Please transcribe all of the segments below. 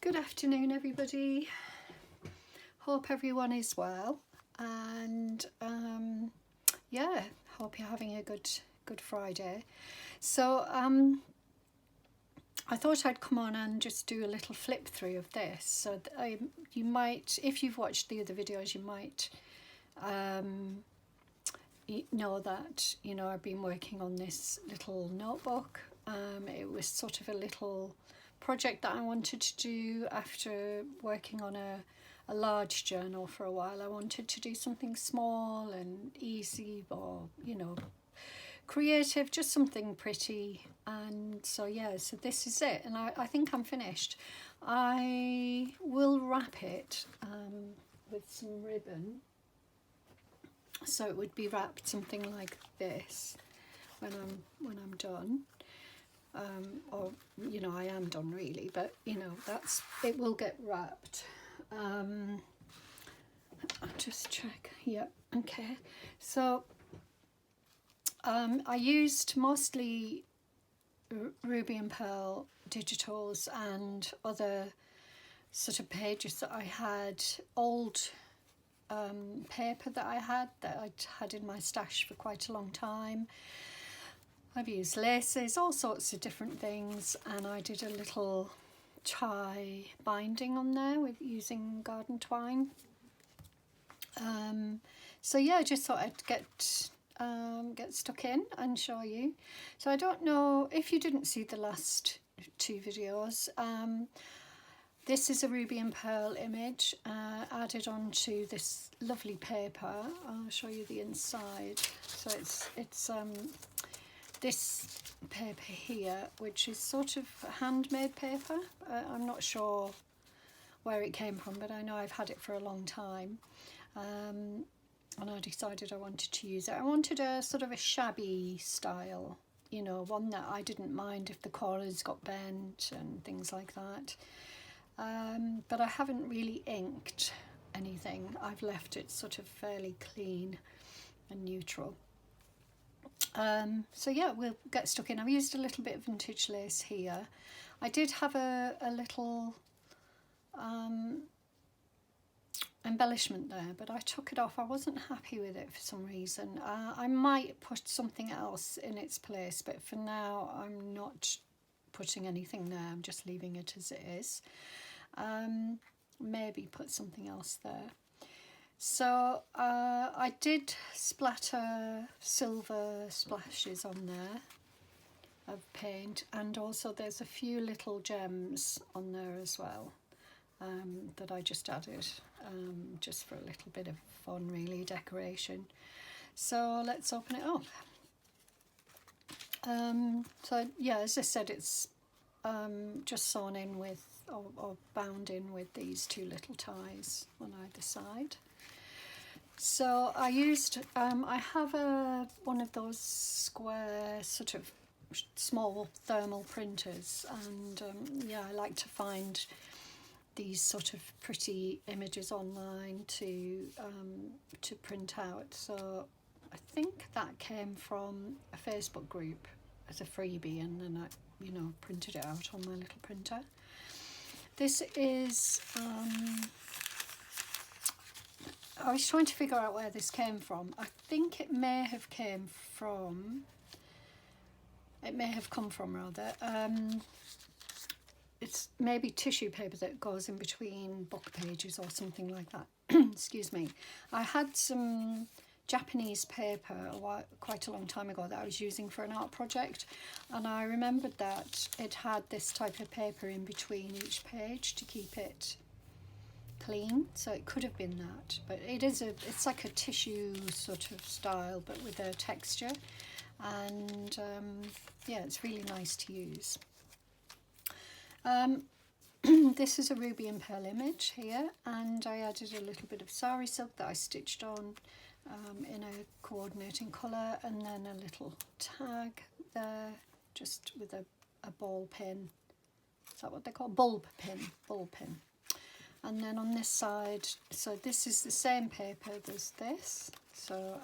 Good afternoon, everybody. Hope everyone is well, and yeah, hope you're having a good Friday. So I thought I'd come on and just do a little flip through of this. So you might, if you've watched the other videos, you might know that I've been working on this little notebook. It was sort of a little project that I wanted to do after working on a large journal for a while. I wanted to do something small and easy, or creative, just something pretty. And so so this is it, and I think I'm finished. I will wrap it with some ribbon, so it would be wrapped something like this when I'm done. Or I am done really, but it will get wrapped. I'll just check. Yeah, okay. So I used mostly Ruby and Pearl digitals and other sort of pages that I had, old paper that I'd had in my stash for quite a long time. I've used laces, all sorts of different things, and I did a little tie binding on there with using garden twine. So yeah, I just thought I'd get stuck in and show you. So I don't know if you didn't see the last two videos. This is a Ruby and Pearl image added onto this lovely paper. I'll show you the inside. So it's this paper here, which is sort of handmade paper. I'm not sure where it came from, but I know I've had it for a long time, and I decided I wanted to use it. I wanted a sort of a shabby style, one that I didn't mind if the corners got bent and things like that. But I haven't really inked anything. I've left it sort of fairly clean and neutral. So yeah, we'll get stuck in. I've used a little bit of vintage lace here. I did have a little embellishment there, but I took it off. I wasn't happy with it for some reason. I might put something else in its place, but for now I'm not putting anything there. I'm just leaving it as it is. Maybe put something else there. So I did splatter silver splashes on there of paint, and also there's a few little gems on there as well that I just added just for a little bit of fun, really, decoration. So let's open it up. So yeah, as I said, it's just sewn in with or bound in with these two little ties on either side. So I used, I have one of those square sort of small thermal printers, and yeah, I like to find these sort of pretty images online to print out. So I think that came from a Facebook group as a freebie, and then I printed it out on my little printer. This is I was trying to figure out where this came from. I think it may have come from rather. It's maybe tissue paper that goes in between book pages or something like that. Excuse me. I had some Japanese paper quite a long time ago that I was using for an art project, and I remembered that it had this type of paper in between each page to keep it clean, so it could have been that, but it's like a tissue sort of style but with a texture, and yeah, it's really nice to use. This is a Ruby and Pearl image here, and I added a little bit of sari silk that I stitched on in a coordinating colour, and then a little tag there just with a ball pin. Is that what they call ball pin? And then on this side, so this is the same paper as this, so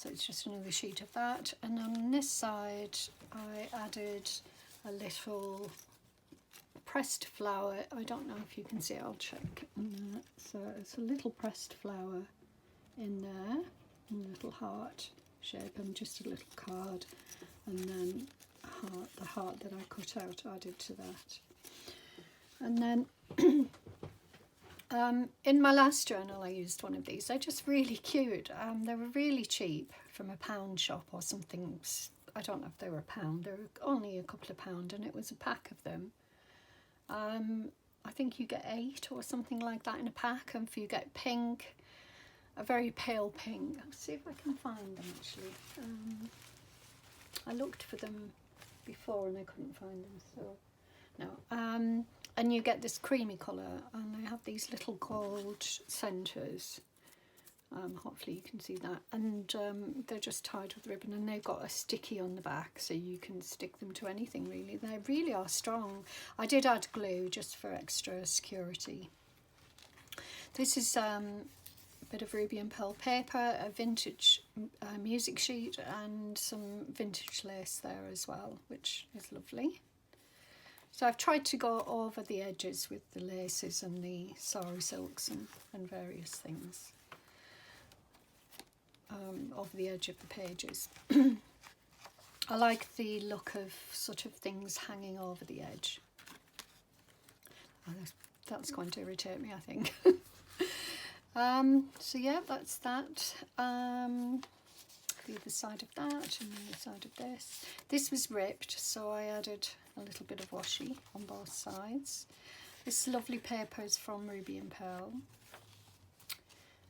it's just another sheet of that. And on this side I added a little pressed flower. I don't know if you can see it, I'll check. So it's a little pressed flower in there, a little heart shape, and just a little card, and then heart, the heart that I cut out added to that. And then in my last journal I used one of these. They're just really cute. They were really cheap from a pound shop or something. I don't know if they were a pound, they were only a couple of pound, and it was a pack of them. I think you get 8 or something like that in a pack, and if you get pink, a very pale pink. I'll see if I can find them actually. I looked for them before and I couldn't find them, so no. And you get this creamy colour, and they have these little gold centres. Hopefully you can see that, and they're just tied with ribbon, and they've got a sticky on the back so you can stick them to anything really. They really are strong. I did add glue just for extra security. This is a bit of Ruby and Pearl paper, a vintage music sheet, and some vintage lace there as well, which is lovely. So I've tried to go over the edges with the laces and the sari silks and various things over the edge of the pages. I like the look of sort of things hanging over the edge. Oh, that's going to irritate me, I think. So yeah, that's that. The other side of that and the other side of this. This was ripped, so I added a little bit of washi on both sides. This lovely paper is from Ruby and Pearl,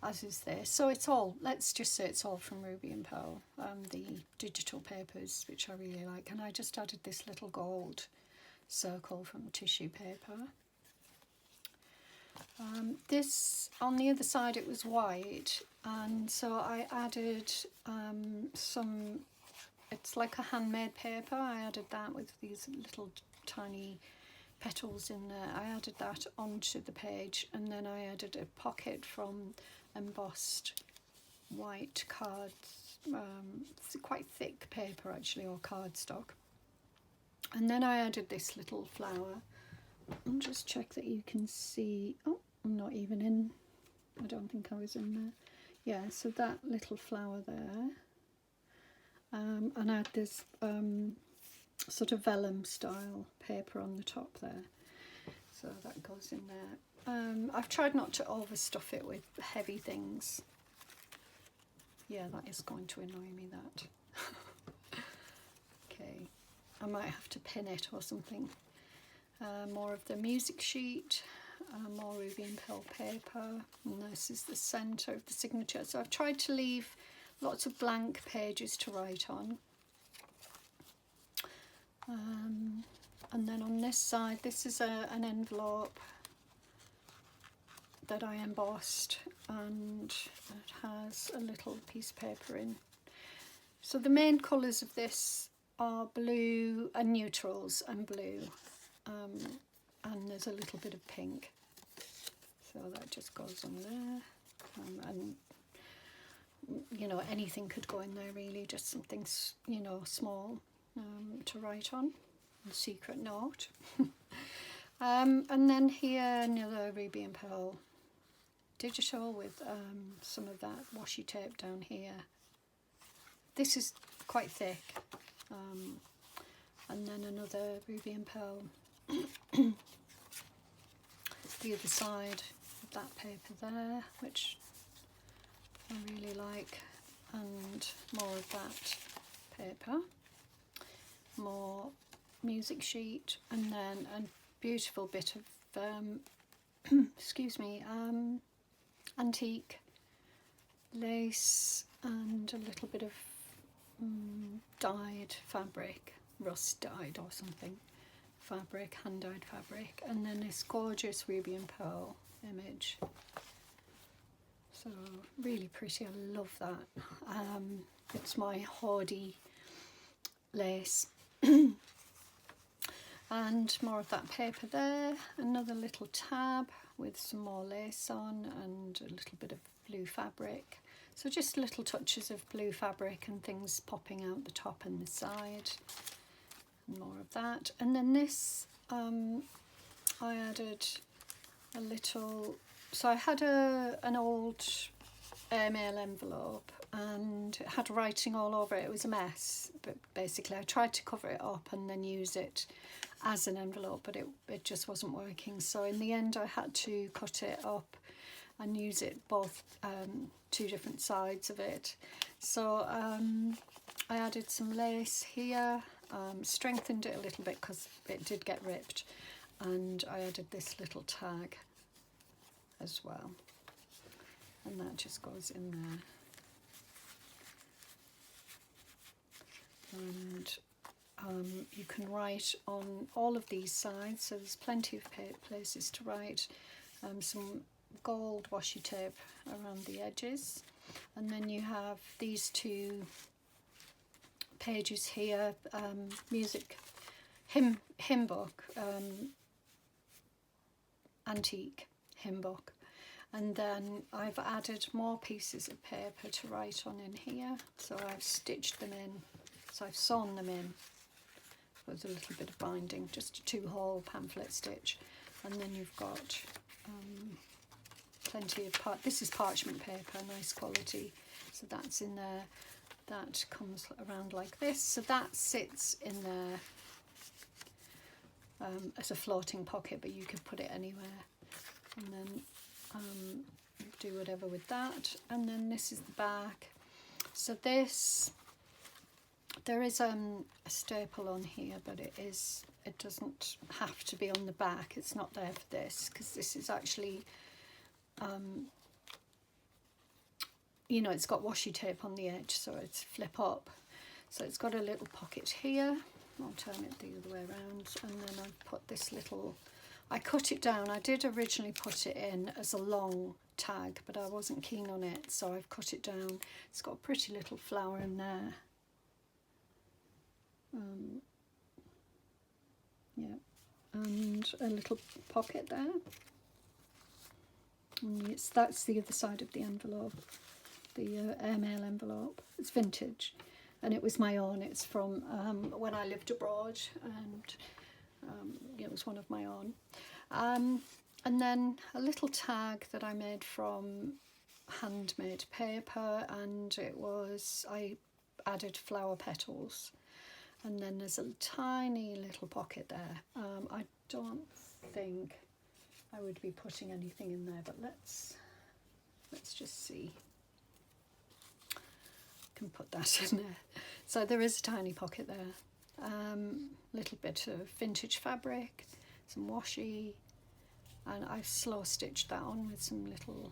as is this. So it's all, let's just say it's all from Ruby and Pearl, the digital papers, which I really like. And I just added this little gold circle from tissue paper. This, on the other side, it was white, and so I added some, it's like a handmade paper. I added that with these little tiny petals in there. I added that onto the page, and then I added a pocket from embossed white cards, it's quite thick paper actually, or cardstock. And then I added this little flower. I'll just check that you can see. Oh, I'm not even in. I don't think I was in there. Yeah, so that little flower there. And I had this sort of vellum style paper on the top there. So that goes in there. I've tried not to overstuff it with heavy things. Yeah, that is going to annoy me, that. Okay, I might have to pin it or something. More of the music sheet, more Ruby and Pearl paper, and this is the centre of the signature. So I've tried to leave lots of blank pages to write on. And then on this side, this is an envelope that I embossed, and it has a little piece of paper in. So the main colours of this are blue and neutrals and blue. And there's a little bit of pink, so that just goes on there, and you know, anything could go in there really, just something, you know, small to write on, a secret note. And then here another Ruby and Pearl digital with some of that washi tape down here. This is quite thick, and then another Ruby and Pearl. The other side of that paper there, which I really like, and more of that paper, more music sheet, and then a beautiful bit of excuse me, antique lace, and a little bit of dyed fabric, rust dyed or something. Fabric, hand-dyed fabric, and then this gorgeous Ruby and Pearl image. So really pretty, I love that. It's my Hordey lace. And more of that paper there, another little tab with some more lace on and a little bit of blue fabric. So just little touches of blue fabric and things popping out the top and the side. More of that, and then this I added a little, so I had an old airmail envelope and it had writing all over it. It was a mess, but basically I tried to cover it up and then use it as an envelope, but it just wasn't working. So in the end I had to cut it up and use it both, two different sides of it. So I added some lace here, strengthened it a little bit because it did get ripped, and I added this little tag as well, and that just goes in there. And you can write on all of these sides, so there's plenty of places to write. Some gold washi tape around the edges, and then you have these two pages here, music hymn book, antique hymn book, and then I've added more pieces of paper to write on in here, so I've stitched them in, so I've sewn them in with a little bit of binding, just a 2-hole pamphlet stitch, and then you've got plenty of this is parchment paper, nice quality, so that's in there. That comes around like this, so that sits in there as a floating pocket, but you could put it anywhere, and then do whatever with that. And then this is the back. So this, there is a staple on here, but it doesn't have to be on the back. It's not there for this, because this is actually you know, it's got washi tape on the edge, so it's flip up. So it's got a little pocket here. I'll turn it the other way around, and then I've put this little, I cut it down. I did originally put it in as a long tag, but I wasn't keen on it, so I've cut it down. It's got a pretty little flower in there. Yeah, and a little pocket there. And that's the other side of the envelope, the airmail envelope. It's vintage, and it was my own. It's from when I lived abroad, and it was one of my own. And then a little tag that I made from handmade paper, and I added flower petals, and then there's a tiny little pocket there. I don't think I would be putting anything in there, but let's just see. Can put that in there. So there is a tiny pocket there. Little bit of vintage fabric, some washi, and I've slow stitched that on with some little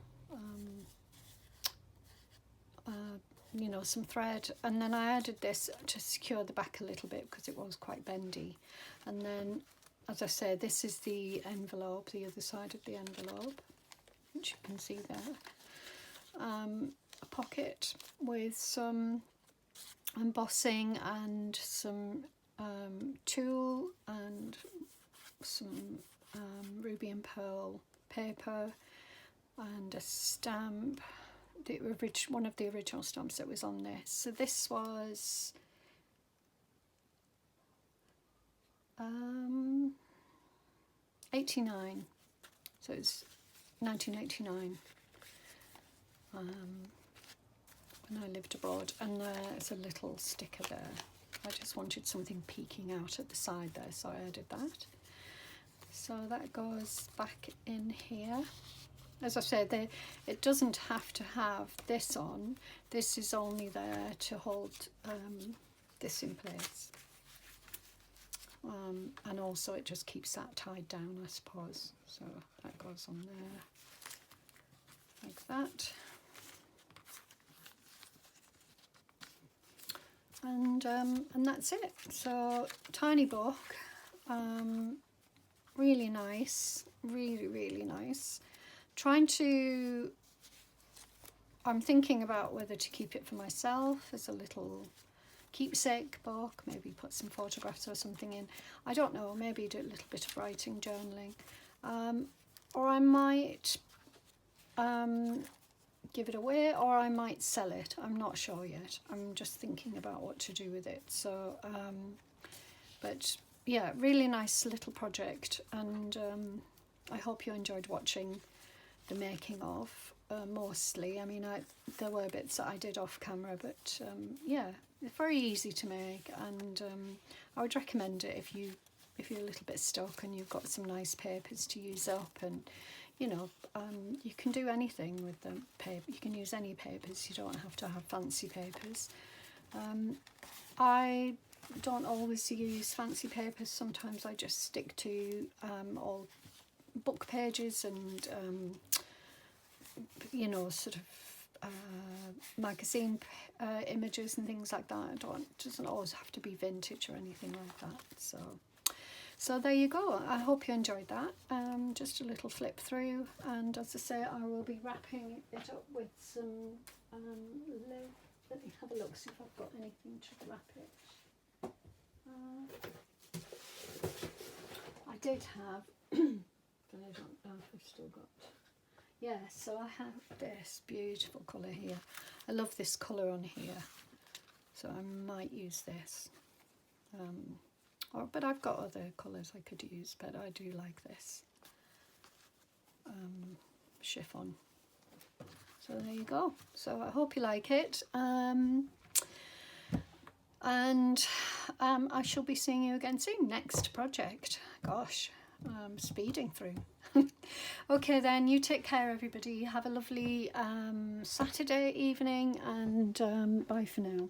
you know, some thread, and then I added this to secure the back a little bit because it was quite bendy. And then, as I say, this is the envelope, the other side of the envelope, which you can see there. A pocket with some embossing and some tulle and some ruby and pearl paper and a stamp, one of the original stamps that was on this. So this was 89, so it's 1989 when I lived abroad, and there's a little sticker there. I just wanted something peeking out at the side there, so I added that. So that goes back in here. As I said, it doesn't have to have this on. This is only there to hold this in place. And also it just keeps that tied down, I suppose. So that goes on there, like that. And that's it. So tiny book, really nice, really nice. I'm thinking about whether to keep it for myself as a little keepsake book, maybe put some photographs or something in. I don't know, maybe do a little bit of writing, journaling, or I might give it away, or I might sell it. I'm not sure yet. I'm just thinking about what to do with it. So but yeah, really nice little project, and I hope you enjoyed watching the making of. Mostly, I mean, there were bits that I did off camera, but yeah, it's very easy to make, and I would recommend it if you're a little bit stuck and you've got some nice papers to use up, and you know, you can do anything with the paper. You can use any papers. You don't have to have fancy papers. I don't always use fancy papers. Sometimes I just stick to old book pages and you know, sort of magazine images and things like that. It doesn't always have to be vintage or anything like that. So there you go. I hope you enjoyed that. Just a little flip through, and as I say, I will be wrapping it up with some let me have a look, see if I've got anything to wrap it. I did have but I don't know if I've still got. Yeah, so I have this beautiful colour here. I love this colour on here, so I might use this. But I've got other colours I could use, but I do like this chiffon. So there you go. So I hope you like it. And I shall be seeing you again soon. Next project. Gosh, I'm speeding through. Okay then, you take care everybody. Have a lovely Saturday evening, and bye for now.